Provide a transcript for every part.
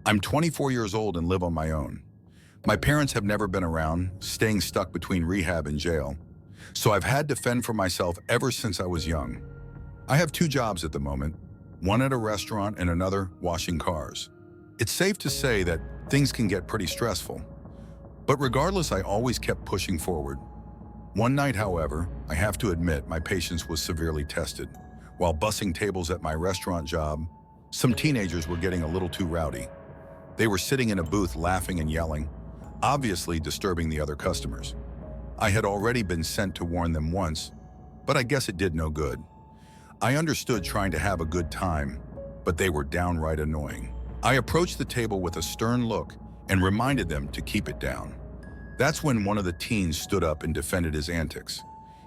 I'm 24 years old and live on my own. My parents have never been around, staying stuck between rehab and jail. So I've had to fend for myself ever since I was young. I have two jobs at the moment, one at a restaurant and another washing cars. It's safe to say that things can get pretty stressful. But regardless, I always kept pushing forward. One night, however, I have to admit my patience was severely tested. While bussing tables at my restaurant job, some teenagers were getting a little too rowdy. They were sitting in a booth laughing and yelling, obviously disturbing the other customers. I had already been sent to warn them once, but I guess it did no good. I understood trying to have a good time, but they were downright annoying. I approached the table with a stern look and reminded them to keep it down. That's when one of the teens stood up and defended his antics.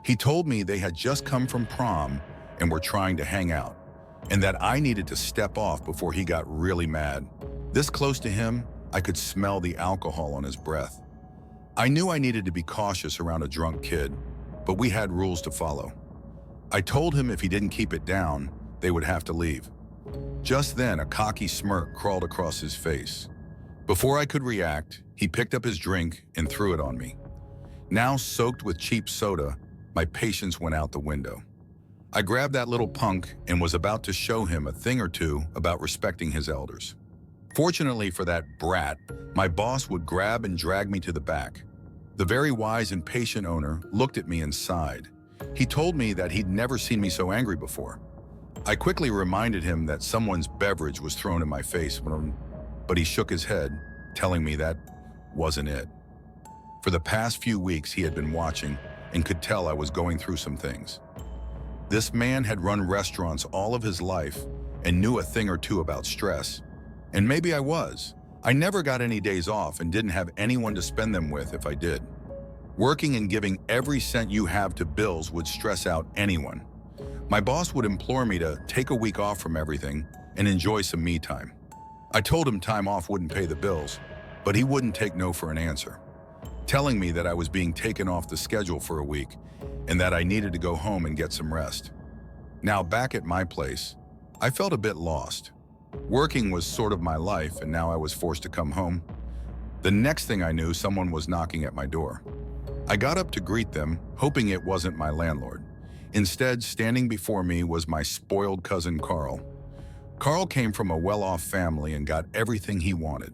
He told me they had just come from prom and were trying to hang out, and that I needed to step off before he got really mad. This close to him, I could smell the alcohol on his breath. I knew I needed to be cautious around a drunk kid, but we had rules to follow. I told him if he didn't keep it down, they would have to leave. Just then, a cocky smirk crawled across his face. Before I could react, he picked up his drink and threw it on me. Now soaked with cheap soda, my patience went out the window. I grabbed that little punk and was about to show him a thing or two about respecting his elders. Fortunately for that brat, my boss would grab and drag me to the back. The very wise and patient owner looked at me and sighed. He told me that he'd never seen me so angry before. I quickly reminded him that someone's beverage was thrown in my face, but he shook his head, telling me that wasn't it. For the past few weeks, he had been watching and could tell I was going through some things. This man had run restaurants all of his life and knew a thing or two about stress. And maybe I was. I never got any days off and didn't have anyone to spend them with if I did. Working and giving every cent you have to bills would stress out anyone. My boss would implore me to take a week off from everything and enjoy some me time. I told him time off wouldn't pay the bills, but he wouldn't take no for an answer, telling me that I was being taken off the schedule for a week and that I needed to go home and get some rest. Now back at my place, I felt a bit lost. Working was sort of my life, and now I was forced to come home. The next thing I knew, someone was knocking at my door. I got up to greet them, hoping it wasn't my landlord. Instead, standing before me was my spoiled cousin Carl. Carl came from a well-off family and got everything he wanted.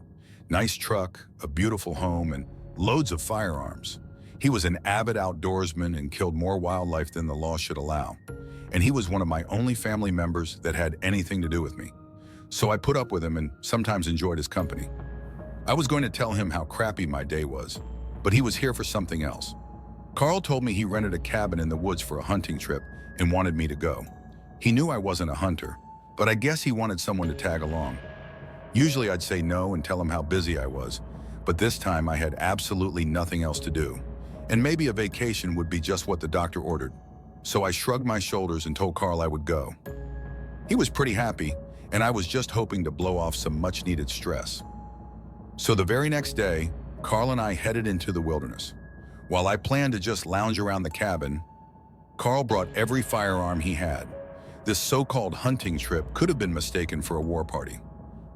Nice truck, a beautiful home, and loads of firearms. He was an avid outdoorsman and killed more wildlife than the law should allow. And he was one of my only family members that had anything to do with me. So I put up with him and sometimes enjoyed his company. I was going to tell him how crappy my day was, but he was here for something else. Carl told me he rented a cabin in the woods for a hunting trip and wanted me to go. He knew I wasn't a hunter, but I guess he wanted someone to tag along. Usually I'd say no and tell him how busy I was, but this time I had absolutely nothing else to do. And maybe a vacation would be just what the doctor ordered. So I shrugged my shoulders and told Carl I would go. He was pretty happy, and I was just hoping to blow off some much-needed stress. So the very next day, Carl and I headed into the wilderness. While I planned to just lounge around the cabin, Carl brought every firearm he had. This so-called hunting trip could have been mistaken for a war party.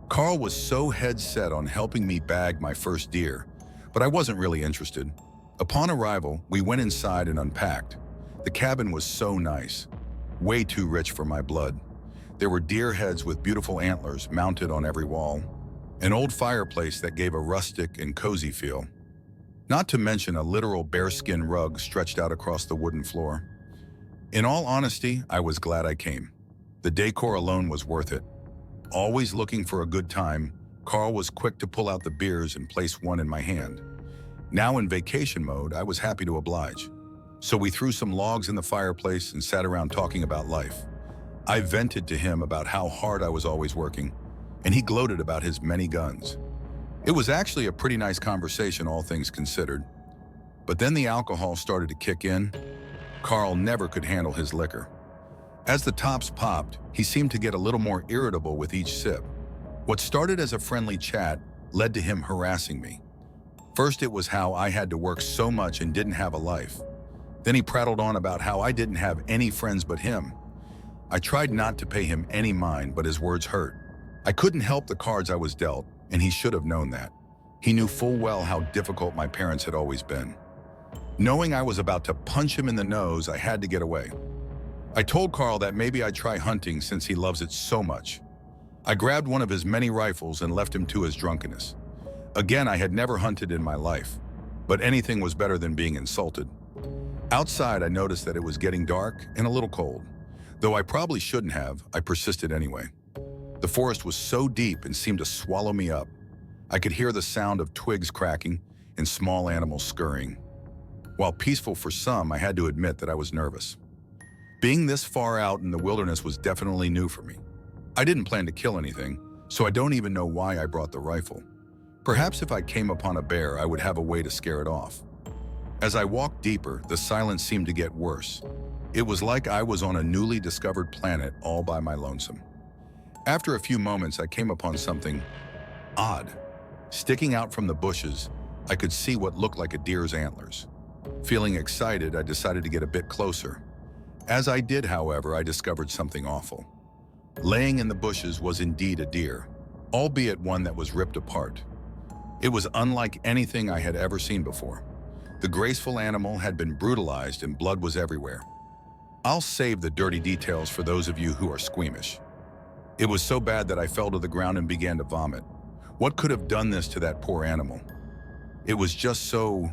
Carl was so head-set on helping me bag my first deer, but I wasn't really interested. Upon arrival, we went inside and unpacked. The cabin was so nice, way too rich for my blood. There were deer heads with beautiful antlers mounted on every wall, an old fireplace that gave a rustic and cozy feel, not to mention a literal bearskin rug stretched out across the wooden floor. In all honesty, I was glad I came. The decor alone was worth it. Always looking for a good time, Carl was quick to pull out the beers and place one in my hand. Now in vacation mode, I was happy to oblige. So we threw some logs in the fireplace and sat around talking about life. I vented to him about how hard I was always working, and he gloated about his many guns. It was actually a pretty nice conversation, all things considered. But then the alcohol started to kick in. Carl never could handle his liquor. As the tops popped, he seemed to get a little more irritable with each sip. What started as a friendly chat led to him harassing me. First, it was how I had to work so much and didn't have a life. Then he prattled on about how I didn't have any friends but him. I tried not to pay him any mind, but his words hurt. I couldn't help the cards I was dealt, and he should have known that. He knew full well how difficult my parents had always been. Knowing I was about to punch him in the nose, I had to get away. I told Carl that maybe I'd try hunting since he loves it so much. I grabbed one of his many rifles and left him to his drunkenness. Again, I had never hunted in my life, but anything was better than being insulted. Outside, I noticed that it was getting dark and a little cold. Though I probably shouldn't have, I persisted anyway. The forest was so deep and seemed to swallow me up. I could hear the sound of twigs cracking and small animals scurrying. While peaceful for some, I had to admit that I was nervous. Being this far out in the wilderness was definitely new for me. I didn't plan to kill anything, so I don't even know why I brought the rifle. Perhaps if I came upon a bear, I would have a way to scare it off. As I walked deeper, the silence seemed to get worse. It was like I was on a newly discovered planet all by my lonesome. After a few moments, I came upon something odd. Sticking out from the bushes, I could see what looked like a deer's antlers. Feeling excited, I decided to get a bit closer. As I did, however, I discovered something awful. Laying in the bushes was indeed a deer, albeit one that was ripped apart. It was unlike anything I had ever seen before. The graceful animal had been brutalized and blood was everywhere. I'll save the dirty details for those of you who are squeamish. It was so bad that I fell to the ground and began to vomit. What could have done this to that poor animal? It was just so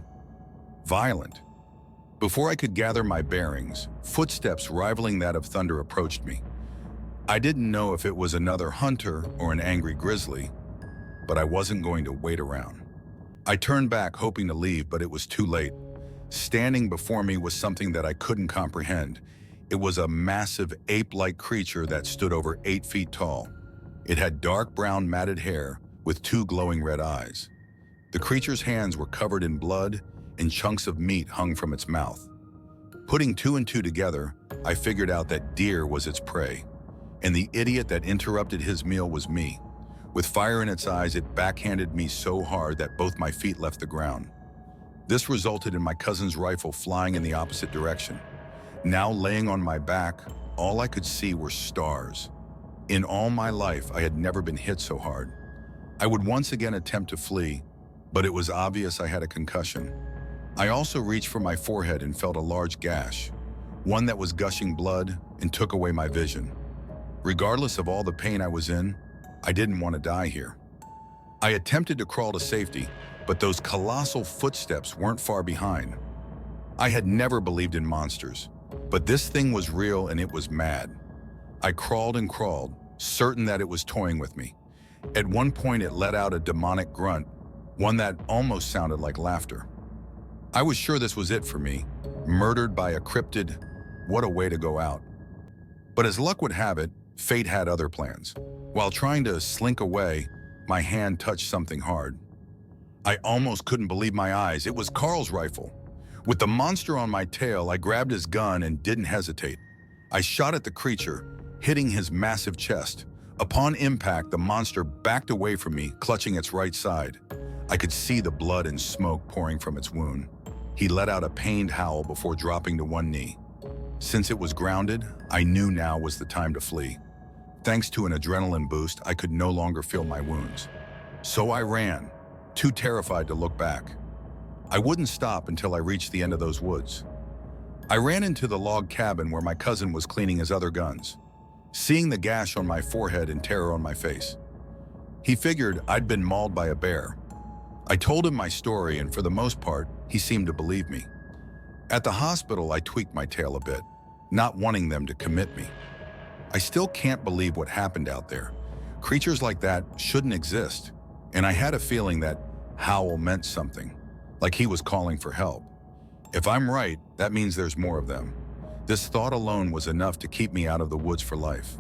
violent. Before I could gather my bearings, footsteps rivaling that of thunder approached me. I didn't know if it was another hunter or an angry grizzly, but I wasn't going to wait around. I turned back hoping to leave, but it was too late. Standing before me was something that I couldn't comprehend. It was a massive ape-like creature that stood over 8 feet tall. It had dark brown matted hair with 2 glowing red eyes. The creature's hands were covered in blood and chunks of meat hung from its mouth. Putting 2 and 2 together, I figured out that deer was its prey, and the idiot that interrupted his meal was me. With fire in its eyes, it backhanded me so hard that both my feet left the ground. This resulted in my cousin's rifle flying in the opposite direction. Now laying on my back, all I could see were stars. In all my life, I had never been hit so hard. I would once again attempt to flee, but it was obvious I had a concussion. I also reached for my forehead and felt a large gash, one that was gushing blood and took away my vision. Regardless of all the pain I was in, I didn't want to die here. I attempted to crawl to safety, but those colossal footsteps weren't far behind. I had never believed in monsters, but this thing was real and it was mad. I crawled and crawled, certain that it was toying with me. At one point, it let out a demonic grunt, one that almost sounded like laughter. I was sure this was it for me, murdered by a cryptid. What a way to go out. But as luck would have it, fate had other plans. While trying to slink away, my hand touched something hard. I almost couldn't believe my eyes. It was Carl's rifle. With the monster on my tail, I grabbed his gun and didn't hesitate. I shot at the creature, hitting his massive chest. Upon impact, the monster backed away from me, clutching its right side. I could see the blood and smoke pouring from its wound. He let out a pained howl before dropping to one knee. Since it was grounded, I knew now was the time to flee. Thanks to an adrenaline boost, I could no longer feel my wounds. So I ran, too terrified to look back. I wouldn't stop until I reached the end of those woods. I ran into the log cabin where my cousin was cleaning his other guns, seeing the gash on my forehead and terror on my face. He figured I'd been mauled by a bear. I told him my story, and for the most part, he seemed to believe me. At the hospital, I tweaked my tale a bit, not wanting them to commit me. I still can't believe what happened out there. Creatures like that shouldn't exist, and I had a feeling that howl meant something, like he was calling for help. If I'm right, that means there's more of them. This thought alone was enough to keep me out of the woods for life.